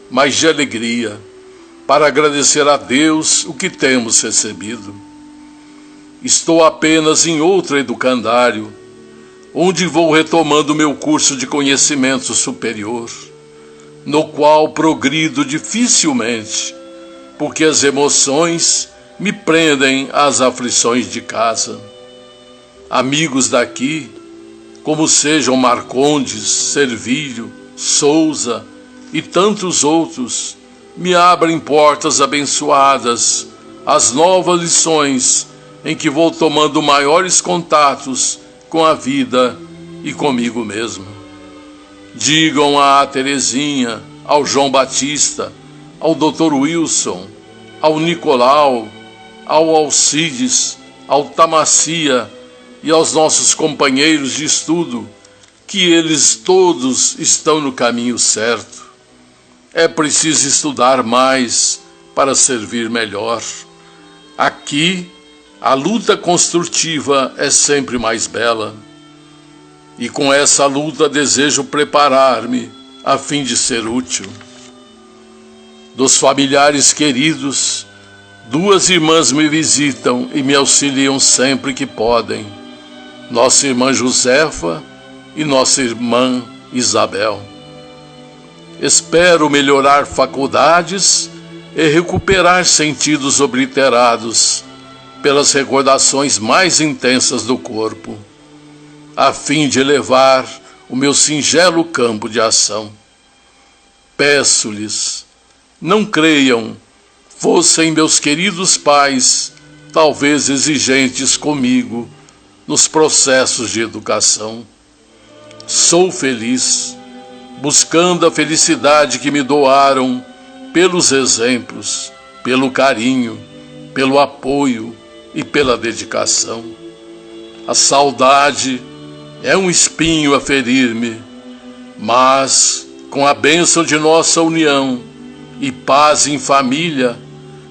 mas de alegria, para agradecer a Deus o que temos recebido. Estou apenas em outro educandário, onde vou retomando meu curso de conhecimento superior, no qual progrido dificilmente, porque as emoções me prendem às aflições de casa. Amigos daqui, como sejam Marcondes, Servilho, Souza e tantos outros, me abrem portas abençoadas às novas lições em que vou tomando maiores contatos com a vida e comigo mesmo. Digam à Terezinha, ao João Batista, ao Dr. Wilson, ao Nicolau, ao Alcides, ao Tamacia e aos nossos companheiros de estudo que eles todos estão no caminho certo. É preciso estudar mais para servir melhor. Aqui, a luta construtiva é sempre mais bela. E com essa luta desejo preparar-me a fim de ser útil. Dos familiares queridos, 2 irmãs me visitam e me auxiliam sempre que podem. Nossa irmã Josefa e nossa irmã Isabel. Espero melhorar faculdades e recuperar sentidos obliterados pelas recordações mais intensas do corpo, a fim de elevar o meu singelo campo de ação. Peço-lhes, não creiam, fossem meus queridos pais, talvez exigentes comigo nos processos de educação. Sou feliz, buscando a felicidade que me doaram pelos exemplos, pelo carinho, pelo apoio e pela dedicação. A saudade é um espinho a ferir-me, mas com a bênção de nossa união e paz em família,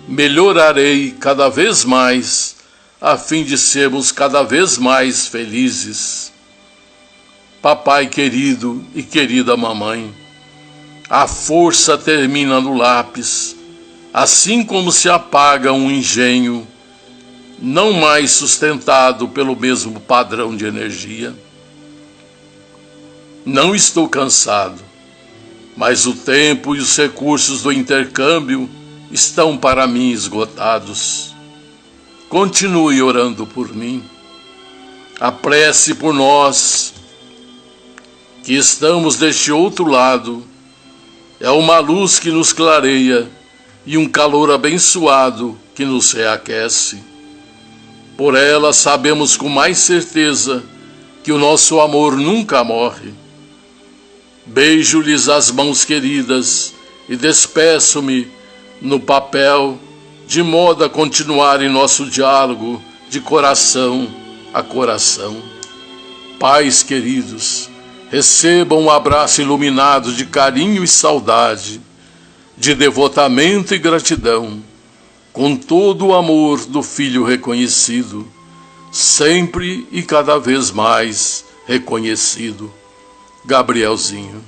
melhorarei cada vez mais, a fim de sermos cada vez mais felizes. Papai querido e querida mamãe, a força termina no lápis, assim como se apaga um engenho, não mais sustentado pelo mesmo padrão de energia. Não estou cansado, mas o tempo e os recursos do intercâmbio estão para mim esgotados. Continue orando por mim. A prece por nós, que estamos deste outro lado, é uma luz que nos clareia e um calor abençoado que nos reaquece. Por ela sabemos com mais certeza que o nosso amor nunca morre. Beijo-lhes as mãos queridas e despeço-me no papel, de modo a continuar em nosso diálogo de coração a coração. Pais queridos, recebam um abraço iluminado de carinho e saudade, de devotamento e gratidão, com todo o amor do filho reconhecido, sempre e cada vez mais reconhecido. Gabrielzinho.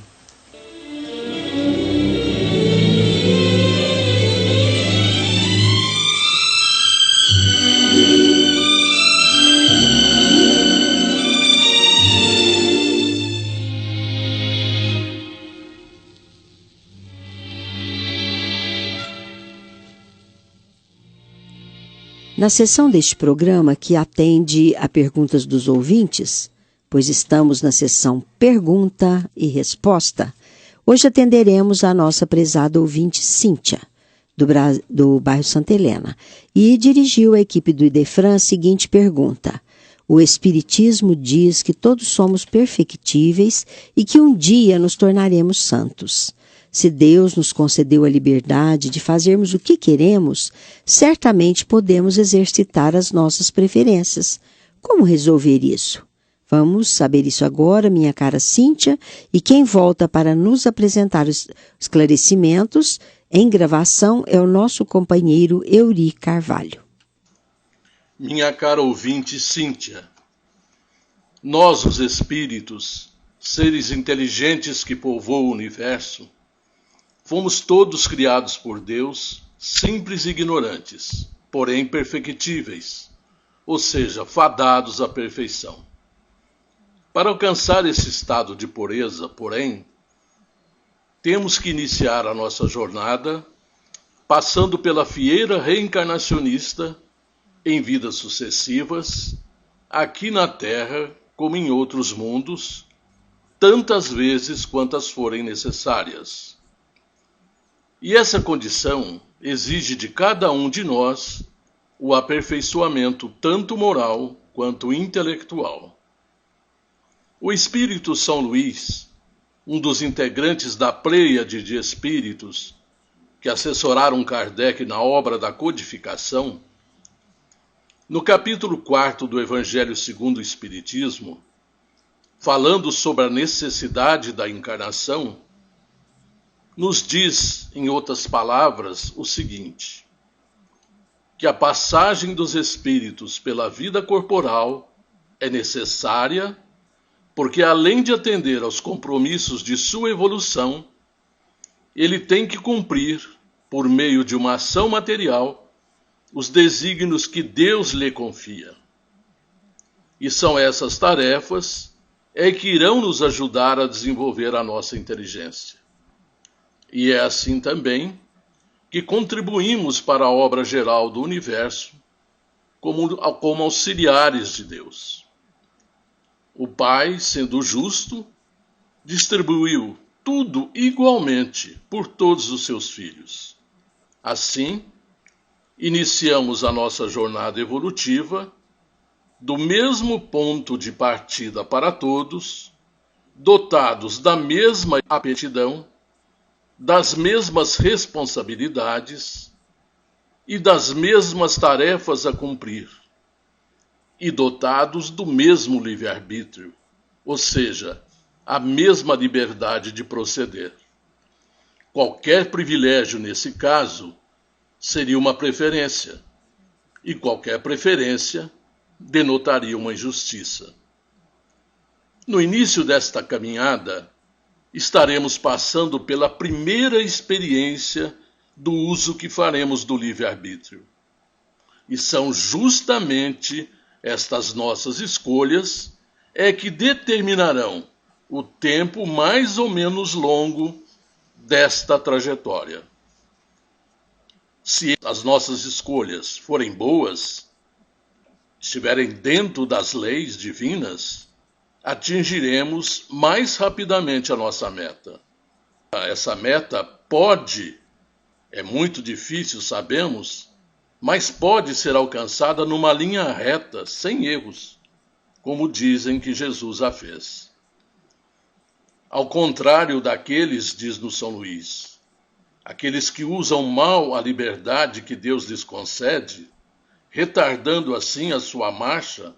Na seção deste programa que atende a perguntas dos ouvintes, pois estamos na seção Pergunta e Resposta, hoje atenderemos a nossa prezada ouvinte Cíntia, do bairro Santa Helena, e dirigiu à equipe do Idefran a seguinte pergunta: o Espiritismo diz que todos somos perfectíveis e que um dia nos tornaremos santos. Se Deus nos concedeu a liberdade de fazermos o que queremos, certamente podemos exercitar as nossas preferências. Como resolver isso? Vamos saber isso agora, minha cara Cíntia, e quem volta para nos apresentar os esclarecimentos em gravação é o nosso companheiro Euri Carvalho. Minha cara ouvinte Cíntia, nós os espíritos, seres inteligentes que povoam o universo, fomos todos criados por Deus, simples e ignorantes, porém perfectíveis, ou seja, fadados à perfeição. Para alcançar esse estado de pureza, porém, temos que iniciar a nossa jornada passando pela fieira reencarnacionista em vidas sucessivas, aqui na Terra como em outros mundos, tantas vezes quantas forem necessárias. E essa condição exige de cada um de nós o aperfeiçoamento tanto moral quanto intelectual. O espírito São Luís, um dos integrantes da pleiade de espíritos que assessoraram Kardec na obra da codificação, no capítulo 4 do Evangelho segundo o Espiritismo, falando sobre a necessidade da encarnação, nos diz, em outras palavras, o seguinte: que a passagem dos espíritos pela vida corporal é necessária porque, além de atender aos compromissos de sua evolução, ele tem que cumprir, por meio de uma ação material, os desígnios que Deus lhe confia. E são essas tarefas que irão nos ajudar a desenvolver a nossa inteligência. E é assim também que contribuímos para a obra geral do universo como auxiliares de Deus. O Pai, sendo justo, distribuiu tudo igualmente por todos os seus filhos. Assim, iniciamos a nossa jornada evolutiva do mesmo ponto de partida para todos, dotados da mesma aptidão, das mesmas responsabilidades e das mesmas tarefas a cumprir, e dotados do mesmo livre-arbítrio, ou seja, a mesma liberdade de proceder. Qualquer privilégio nesse caso seria uma preferência, e qualquer preferência denotaria uma injustiça. No início desta caminhada, estaremos passando pela primeira experiência do uso que faremos do livre-arbítrio. E são justamente estas nossas escolhas que determinarão o tempo mais ou menos longo desta trajetória. Se as nossas escolhas forem boas, estiverem dentro das leis divinas, atingiremos mais rapidamente a nossa meta. Essa meta é muito difícil, sabemos, mas pode ser alcançada numa linha reta, sem erros, como dizem que Jesus a fez. Ao contrário daqueles, diz-nos São Luís, aqueles que usam mal a liberdade que Deus lhes concede, retardando assim a sua marcha,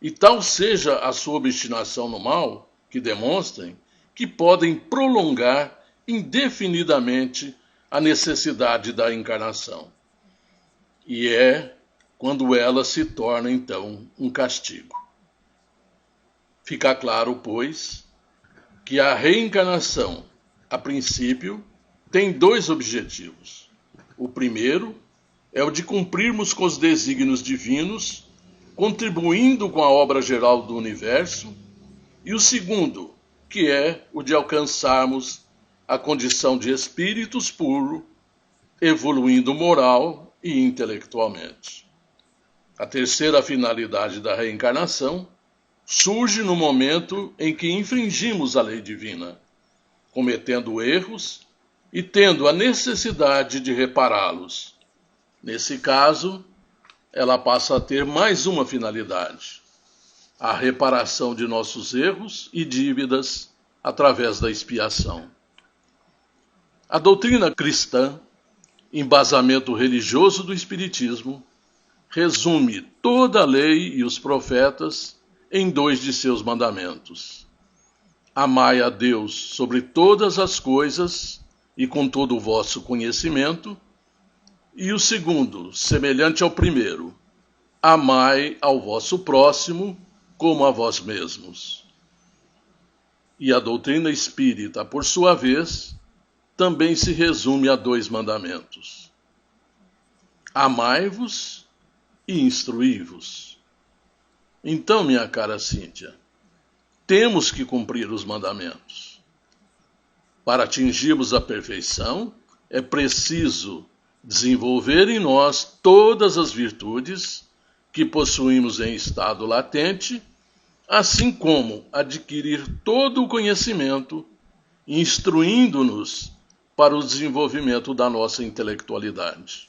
e tal seja a sua obstinação no mal, que demonstrem que podem prolongar indefinidamente a necessidade da encarnação. E é quando ela se torna, então, um castigo. Fica claro, pois, que a reencarnação, a princípio, tem dois objetivos. O primeiro é o de cumprirmos com os desígnios divinos, contribuindo com a obra geral do universo, e o segundo, que é o de alcançarmos a condição de espíritos puros, evoluindo moral e intelectualmente. A terceira finalidade da reencarnação surge no momento em que infringimos a lei divina, cometendo erros e tendo a necessidade de repará-los. Nesse caso, ela passa a ter mais uma finalidade: a reparação de nossos erros e dívidas através da expiação. A doutrina cristã, embasamento religioso do Espiritismo, resume toda a lei e os profetas em dois de seus mandamentos: amai a Deus sobre todas as coisas e com todo o vosso conhecimento, e o segundo, semelhante ao primeiro: amai ao vosso próximo como a vós mesmos. E a doutrina espírita, por sua vez, também se resume a dois mandamentos: amai-vos e instruí-vos. Então, minha cara Cíntia, temos que cumprir os mandamentos. Para atingirmos a perfeição, é preciso desenvolver em nós todas as virtudes que possuímos em estado latente, assim como adquirir todo o conhecimento, instruindo-nos para o desenvolvimento da nossa intelectualidade.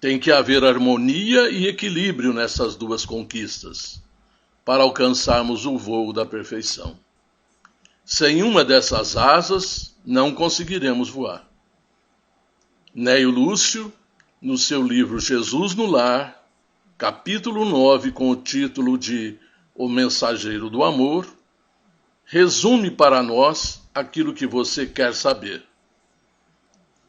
Tem que haver harmonia e equilíbrio nessas duas conquistas, para alcançarmos o voo da perfeição. Sem uma dessas asas, não conseguiremos voar. Neio Lúcio, no seu livro Jesus no Lar, capítulo 9, com o título de O Mensageiro do Amor, resume para nós aquilo que você quer saber.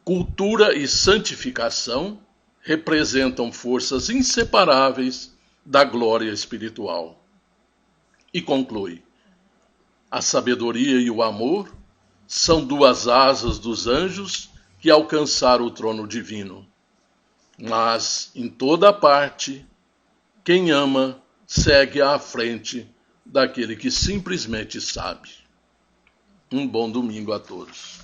Cultura e santificação representam forças inseparáveis da glória espiritual. E conclui: a sabedoria e o amor são duas asas dos anjos que alcançaram o trono divino. Mas, em toda parte, quem ama segue à frente daquele que simplesmente sabe. Um bom domingo a todos.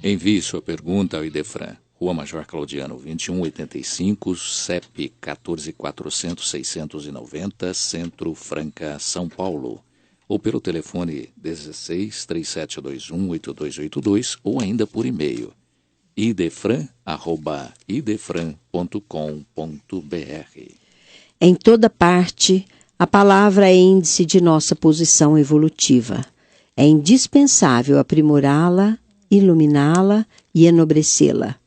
Envie sua pergunta ao Idefran, Rua Major Claudiano 2185, CEP 14.400.690, Centro Franca, São Paulo. Ou pelo telefone 16-3721-8282 ou ainda por e-mail idefran@idefran.com.br. Em toda parte, a palavra é índice de nossa posição evolutiva. É indispensável aprimorá-la, iluminá-la e enobrecê-la.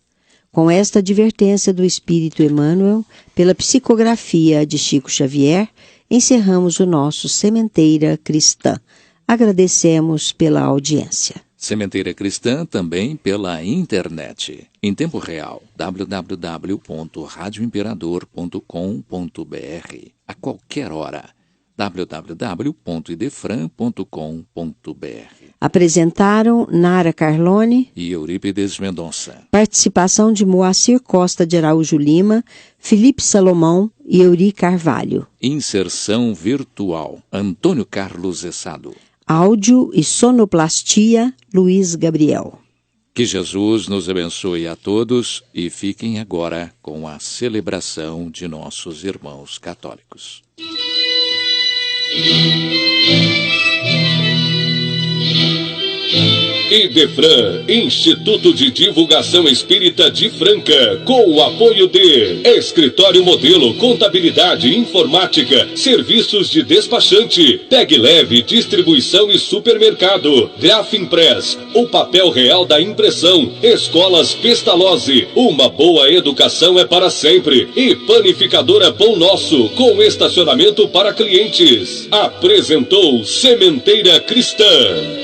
Com esta advertência do Espírito Emmanuel, pela psicografia de Chico Xavier, encerramos o nosso Sementeira Cristã. Agradecemos pela audiência. Sementeira Cristã também pela internet, em tempo real, www.radioimperador.com.br, a qualquer hora, www.idefran.com.br. Apresentaram Nara Carlone e Eurípides Mendonça. Participação de Moacir Costa de Araújo Lima, Felipe Salomão e Euri Carvalho. Inserção virtual, Antônio Carlos Essado. Áudio e sonoplastia, Luiz Gabriel. Que Jesus nos abençoe a todos e fiquem agora com a celebração de nossos irmãos católicos. Idefran, Instituto de Divulgação Espírita de Franca, com o apoio de Escritório Modelo, Contabilidade, Informática, Serviços de Despachante, Tag Leve, Distribuição e Supermercado, Grafimpress, o papel real da impressão, Escolas Pestalozzi, uma boa educação é para sempre, e Panificadora Pão Nosso, com estacionamento para clientes. Apresentou Sementeira Cristã.